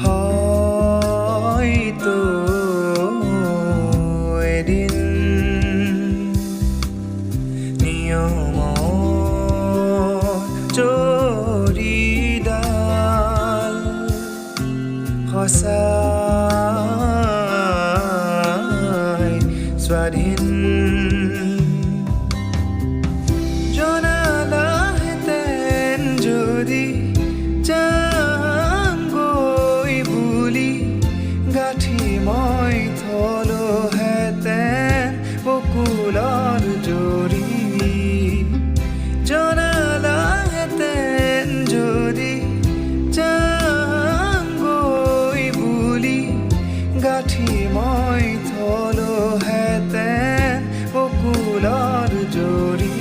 হয়তো এদিন নিয়মৰ জৰীডাল সঁচাই স্বাধীন জনালাহেঁতেন যদি যামগৈ বুলি গাঁঠি মই থলোহেঁতেন বকুলৰ জৰী জনালাহেঁতেন যদি যামগৈ বুলি গাঁঠি মই থলোহেঁতেন বকুলৰ জৰী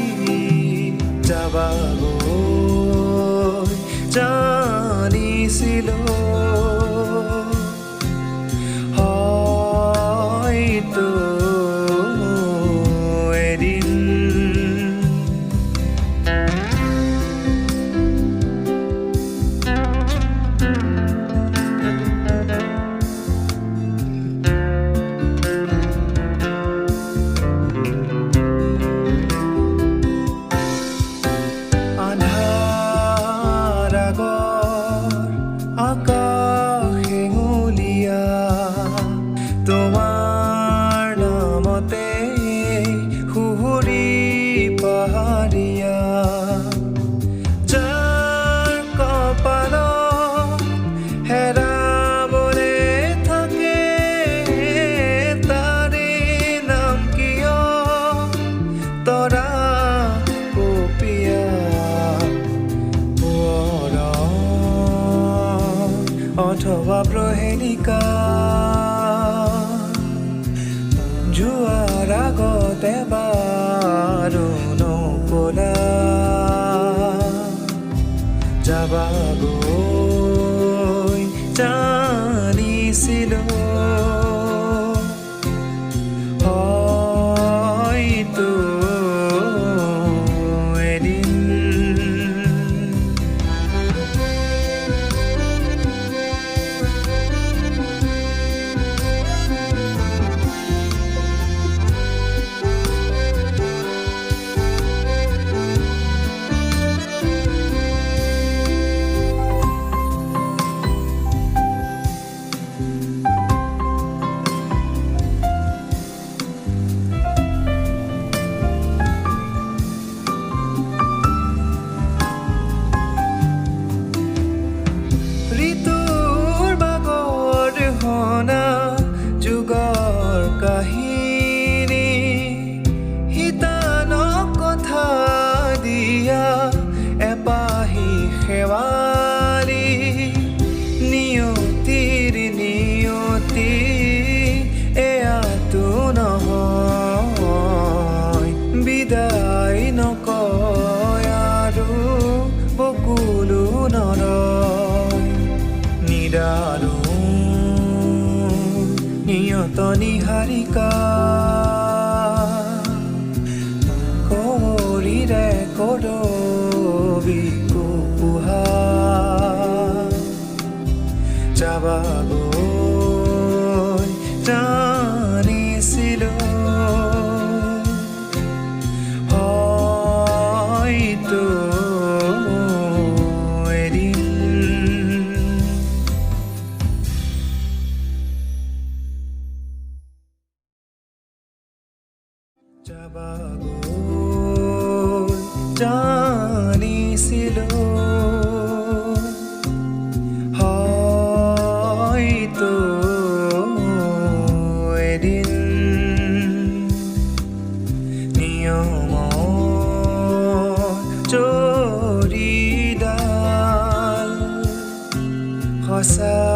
যাবাগৈ জানিছিলোঁ হয়তো এদিন আকাশ হেঙুলীয়া তোমাৰ নামতে সুহুৰি পাহাৰীয়া যাৰ কপালত হেৰাবলে থাকে তাৰে নাম কিয় তৰা কপীয়া অথবা প্ৰহেলিকা যোৱাৰ আগতে বাৰু নকলা যাবাগৈ জানিছিলোঁ হয়তো এদিন যুগৰ কাহিনী শিতানক কথা দিয়া এপাহি শেৱালি নিয়তিৰ নিয়তি এয়াতো নহয় বিদায় নকয় আৰু বকুলো নৰয় নিদাৰু নিয়ত নিহাৰিকা কমৰিৰে কৰবি কুকুহা যাবাগৈ জানিছিলোঁ হয়তো এদিন যাবাগৈ জানিছিলোঁ হয়তো এদিন নিয়মৰ জৰীডাল সঁচা